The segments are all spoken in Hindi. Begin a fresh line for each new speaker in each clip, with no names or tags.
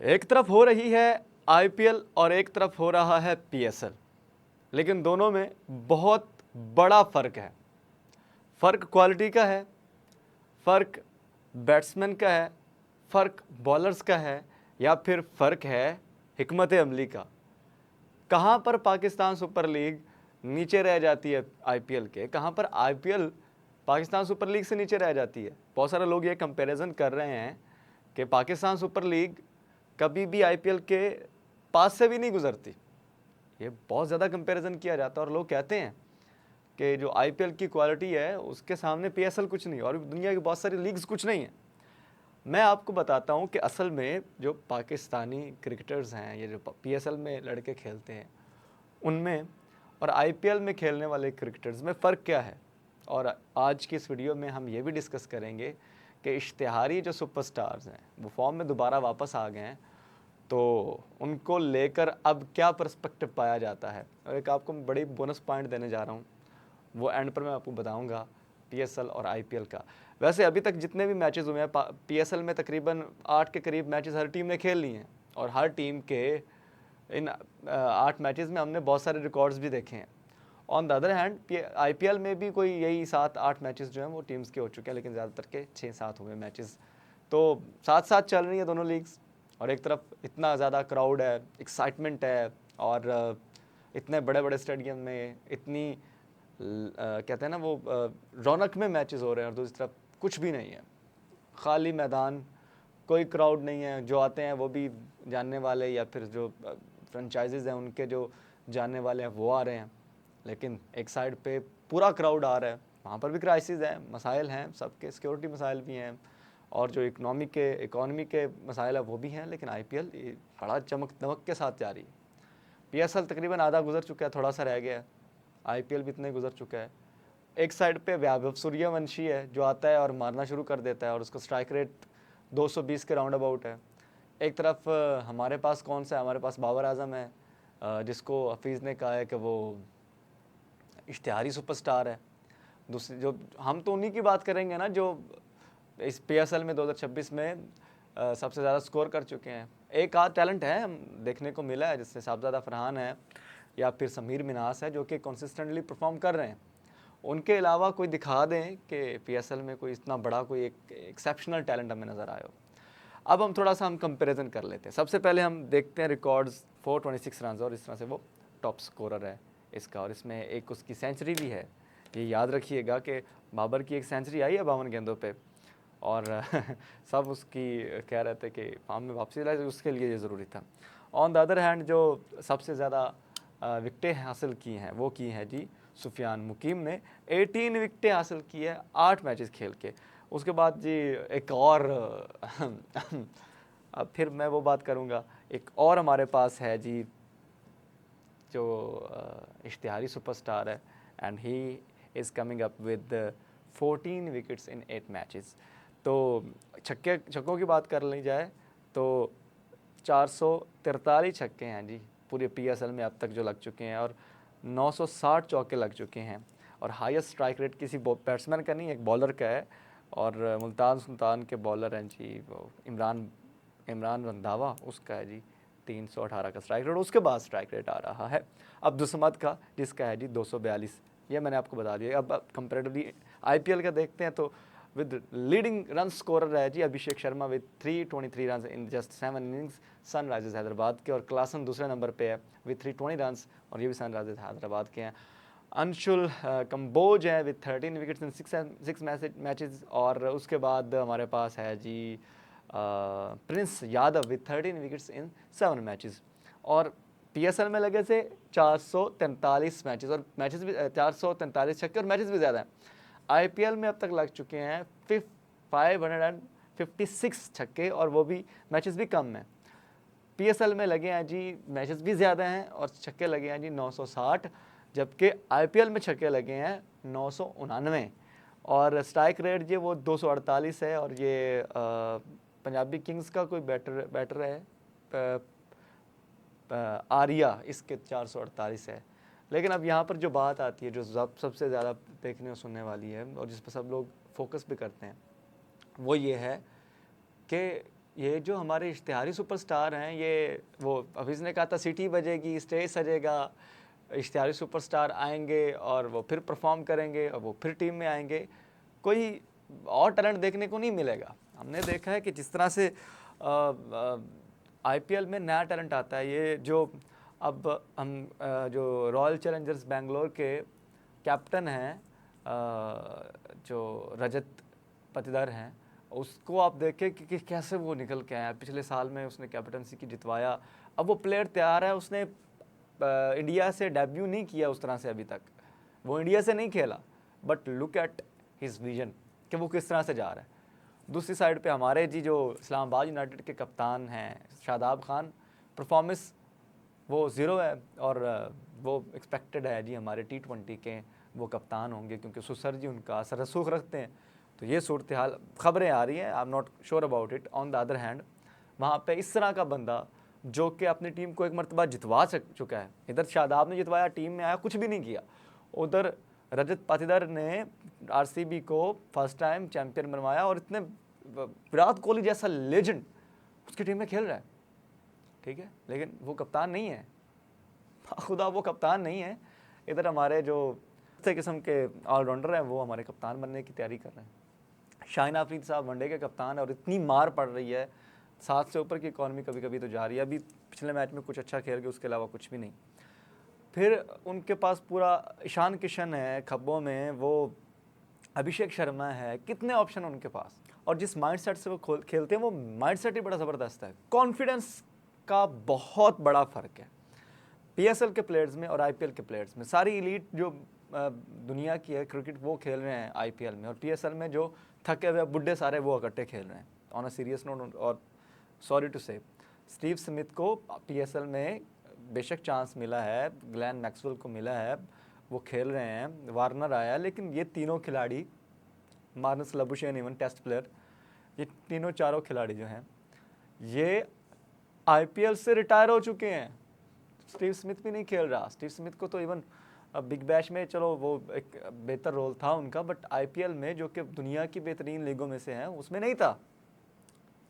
एक तरफ हो रही है आईपीएल और एक तरफ हो रहा है पीएसएल, लेकिन दोनों में बहुत बड़ा फ़र्क है। फ़र्क क्वालिटी का है, फ़र्क बैट्समैन का है, फ़र्क बॉलर्स का है, या फिर फ़र्क है हिकमत अमली का। कहाँ पर पाकिस्तान सुपर लीग नीचे रह जाती है आईपीएल के, कहाँ पर आईपीएल पाकिस्तान सुपर लीग से नीचे रह जाती है। बहुत सारे लोग ये कंपैरिजन कर रहे हैं कि पाकिस्तान सुपर लीग कभी भी आईपीएल के पास से भी नहीं गुजरती। ये बहुत ज़्यादा कंपैरिजन किया जाता है और लोग कहते हैं कि जो आईपीएल की क्वालिटी है उसके सामने पीएसएल कुछ नहीं और दुनिया की बहुत सारी लीग्स कुछ नहीं है। मैं आपको बताता हूँ कि असल में जो पाकिस्तानी क्रिकेटर्स हैं, ये जो पीएसएल में लड़के खेलते हैं, उनमें और आईपीएल में खेलने वाले क्रिकेटर्स में फ़र्क क्या है। और आज की इस वीडियो में हम ये भी डिस्कस करेंगे कि इश्तिहारी जो सुपरस्टार्स हैं वो फॉर्म में दोबारा वापस आ गए हैं, तो उनको लेकर अब क्या पर्सपेक्टिव पाया जाता है। और एक आपको बड़ी बोनस पॉइंट देने जा रहा हूँ, वो एंड पर मैं आपको बताऊँगा पीएसएल और आईपीएल का। वैसे अभी तक जितने भी मैचेस हुए हैं पीएसएल में तकरीबन 8 के करीब मैचेस हर टीम ने खेल लिए हैं, और हर टीम के इन 8 मैचेस में हमने बहुत सारे रिकॉर्ड्स भी देखे हैं। On the other hand IPL में भी कोई यही 7-8 मैचेस जो हैं वो टीम्स के हो चुके हैं, लेकिन ज़्यादातर के 6-7 हुए मैचेस। तो साथ साथ चल रही है दोनों लीग्स, और एक तरफ इतना ज़्यादा क्राउड है, एक्साइटमेंट है, और इतने बड़े बड़े स्टेडियम में इतनी कहते हैं ना वो रौनक में मैचेस हो रहे हैं, और दूसरी तरफ कुछ भी नहीं है, खाली मैदान, कोई क्राउड नहीं है। जो आते हैं वो भी जानने वाले या फिर जो फ्रेंचाइजीज़ हैं उनके जो जानने वाले हैं वो आ रहे हैं, लेकिन एक साइड पे पूरा क्राउड आ रहा है। वहाँ पर भी क्राइसिस हैं, मसाइल हैं, सबके सिक्योरिटी मसाइल भी हैं, और जो इकॉनमी के मसाइल है वो भी हैं, लेकिन आईपीएल बड़ा चमक दमक के साथ जा रही है। पीएसएल तकरीबन आधा गुजर चुका है, थोड़ा सा रह गया है, आईपीएल भी इतने गुजर चुका है। एक साइड पे वैभव सूर्यवंशी है जो आता है और मारना शुरू कर देता है, और उसका स्ट्राइक रेट 220 के राउंड अबाउट है। एक तरफ हमारे पास कौन सा है, हमारे पास बाबर आजम है, जिसको हफीज़ ने कहा है कि वो इश्तिहारी सुपरस्टार है। दूसरी जो हम तो उन्हीं की बात करेंगे ना जो इस पीएसएल में 2026 में सबसे ज़्यादा स्कोर कर चुके हैं। एक आध टैलेंट है हम देखने को मिला है, जिससे साहबजादा फरहान है या फिर समीर मिनास है, जो कि कंसिस्टेंटली परफॉर्म कर रहे हैं। उनके अलावा कोई दिखा दें कि पीएसएल में कोई इतना बड़ा कोई एक एक्सेप्शनल टैलेंट हमें नज़र आया हो। अब हम थोड़ा सा कंपैरिजन कर लेते हैं। सबसे पहले हम देखते हैं रिकॉर्ड्स 426 रन, और इस तरह से वो टॉप स्कोरर है इसका, और इसमें एक उसकी सेंचुरी भी है। ये याद रखिएगा कि बाबर की एक सेंचुरी आई है 52 गेंदों पे, और सब उसकी कह रहे थे कि फॉर्म में वापसी लाई, उसके लिए ये ज़रूरी था। ऑन द अदर हैंड जो सबसे ज़्यादा विकटें हासिल की हैं वो की हैं जी सुफियान मुकीम ने। 18 विकटें हासिल की है 8 मैचेस खेल के। उसके बाद जी एक और अब फिर मैं वो बात करूँगा, एक और हमारे पास है जी जो इश्तिहारी सुपरस्टार है, and he is coming up with 14 wickets in 8 matches. तो छक्कों की बात कर ली जाए तो 443 छक्के हैं जी पूरे पीएसएल में अब तक जो लग चुके हैं, और 960 चौके लग चुके हैं। और हाईएस्ट स्ट्राइक रेट किसी बैट्समैन का नहीं, एक बॉलर का है, और मुल्तान सुल्तान के बॉलर हैं जी वो इमरान रंधावा, उसका है जी 318 का स्ट्राइक रेट। उसके बाद स्ट्राइक रेट आ रहा है अब्दुल समद का, जिसका है जी 242। ये मैंने आपको बता दिया। अब कंपेरेटिवली आईपीएल का देखते हैं तो विद लीडिंग रन स्कोरर है जी Abhishek Sharma with 323 run in just 7 innings Sunrisers Hyderabad के, और क्लासन दूसरे नंबर पे है विद 320 रन, और ये भी सनराइजर्स हैदराबाद के हैं। अंशुल कंबोज है विद 13 विकेट्स इन 6 मैचेस, और उसके बाद हमारे पास है जी Prince Yadav with 13 wickets in 7 matches. और पीएसएल में लगे थे 443 मैचेस, और मैचेस भी 443 छक्के, और मैचेस भी ज़्यादा हैं। आईपीएल में अब तक लग चुके हैं 556 छक्के, और वो भी मैचेस भी कम हैं। पीएसएल में लगे हैं जी मैचेस भी ज़्यादा हैं, और छक्के लगे हैं जी 960, जबकि आईपीएल में छक्के लगे हैं 999, और स्ट्राइक रेट जी वो 248 है। और ये पंजाबी किंग्स का कोई बैटर है आर्या, इसके 448 है। लेकिन अब यहाँ पर जो बात आती है, जो सबसे ज़्यादा देखने और सुनने वाली है, और जिस पर सब लोग फोकस भी करते हैं, वो ये है कि ये जो हमारे इश्तिहारी सुपरस्टार हैं, ये वो हफीज़ ने कहा था सिटी बजेगी, स्टेज सजेगा, इश्तिहारी सुपरस्टार आएंगे और वो फिर परफॉर्म करेंगे और वो फिर टीम में आएंगे, कोई और टैलेंट देखने को नहीं मिलेगा। हमने देखा है कि जिस तरह से आईपीएल में नया टैलेंट आता है, ये जो अब हम जो रॉयल चैलेंजर्स बेंगलोर के कैप्टन हैं जो रजत पाटीदार हैं, उसको आप देखें कि कैसे वो निकल के आया। पिछले साल में उसने कैप्टनसी की जितवाया, अब वो प्लेयर तैयार है। उसने इंडिया से डेब्यू नहीं किया उस तरह से अभी तक, वो इंडिया से नहीं खेला, but look at his vision कि वो किस तरह से जा रहा है। दूसरी साइड पे हमारे जी जो इस्लामाबाद यूनाइटेड के कप्तान हैं शादाब खान, परफॉर्मेंस वो ज़ीरो है और वो एक्सपेक्टेड है जी हमारे T20 के वो कप्तान होंगे, क्योंकि सुसर जी उनका असर रसूख रखते हैं। तो ये सूरत हाल ख़बरें आ रही हैं, I am not sure about it. On the other hand वहाँ पे इस तरह का बंदा जो कि अपनी टीम को एक मरतबा जितवा चुका है, इधर शादाब ने जितवाया, टीम में आया, कुछ भी नहीं किया, उधर रजत पाटीदार ने आरसीबी को फर्स्ट टाइम चैम्पियन बनवाया और इतने विराट कोहली जैसा लेजेंड उसकी टीम में खेल रहा है, ठीक है, लेकिन वो कप्तान नहीं है, खुदा वो कप्तान नहीं है। इधर हमारे जो अच्छे किस्म के ऑलराउंडर हैं वो हमारे कप्तान बनने की तैयारी कर रहे हैं। शाहिन आफरीदी साहब वनडे के कप्तान है और इतनी मार पड़ रही है, 7 से ऊपर की इकॉनमी कभी कभी तो जा रही है। अभी पिछले मैच में कुछ अच्छा खेल गए, उसके अलावा कुछ भी नहीं। फिर उनके पास पूरा ईशान किशन है खब्बों में, वो अभिषेक शर्मा है, कितने ऑप्शन उनके पास, और जिस माइंडसेट से वो खेलते हैं वो माइंडसेट ही बड़ा ज़बरदस्त है। कॉन्फिडेंस का बहुत बड़ा फ़र्क है पीएसएल के प्लेयर्स में और आईपीएल के प्लेयर्स में। सारी एलीट जो दुनिया की है क्रिकेट वो खेल रहे हैं आईपीएल में, और पीएसएल में जो थके हुए बुढ़े सारे वो इकट्ठे खेल रहे हैं। ऑन अ सीरियस नोट, और सॉरी टू से, स्टीव स्मिथ को पीएसएल में बेशक चांस मिला है, ग्लेन मैक्सवेल को मिला है, वो खेल रहे हैं, वार्नर आया, लेकिन ये तीनों खिलाड़ी, Marnus Labuschagne even test player, ये तीनों चारों खिलाड़ी जो हैं ये आईपीएल से रिटायर हो चुके हैं। स्टीव स्मिथ भी नहीं खेल रहा। स्टीव स्मिथ को तो इवन बिग बैश में चलो वो एक बेहतर रोल था उनका, बट आईपीएल में जो कि दुनिया की बेहतरीन लीगों में से हैं उसमें नहीं था,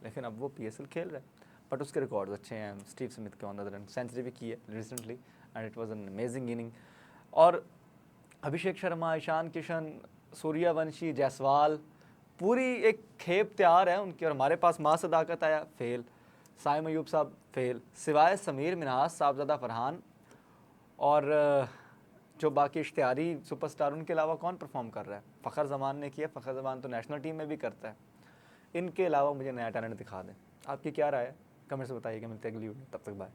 लेकिन अब वो पीएसएल खेल रहा है। बट उसके रिकॉर्ड्स अच्छे हैं स्टीव स्मिथ के, on the other hand century भी की है recently and it was an amazing inning. और अभिषेक शर्मा, ईशान किशन, सूर्यवंशी, जायसवाल, पूरी एक खेप तैयार है उनकी, और हमारे पास मां सदाकत आया, फेल। साइम अयूब साहब फेल, सिवाय समीर मिन्हास, साहबजादा फरहान और जो बाकी इश्तिहारी सुपरस्टार, उनके अलावा कौन परफॉर्म कर रहा है? फ़खर जमान ने किया, फ़खर जमान तो नेशनल टीम में भी करता है। इनके अलावा मुझे नया टैलेंट दिखा दें। आपकी क्या राय है? कमेंट से बताइएगा। मिलते हैं अगली वीडियो, तब तक बाय।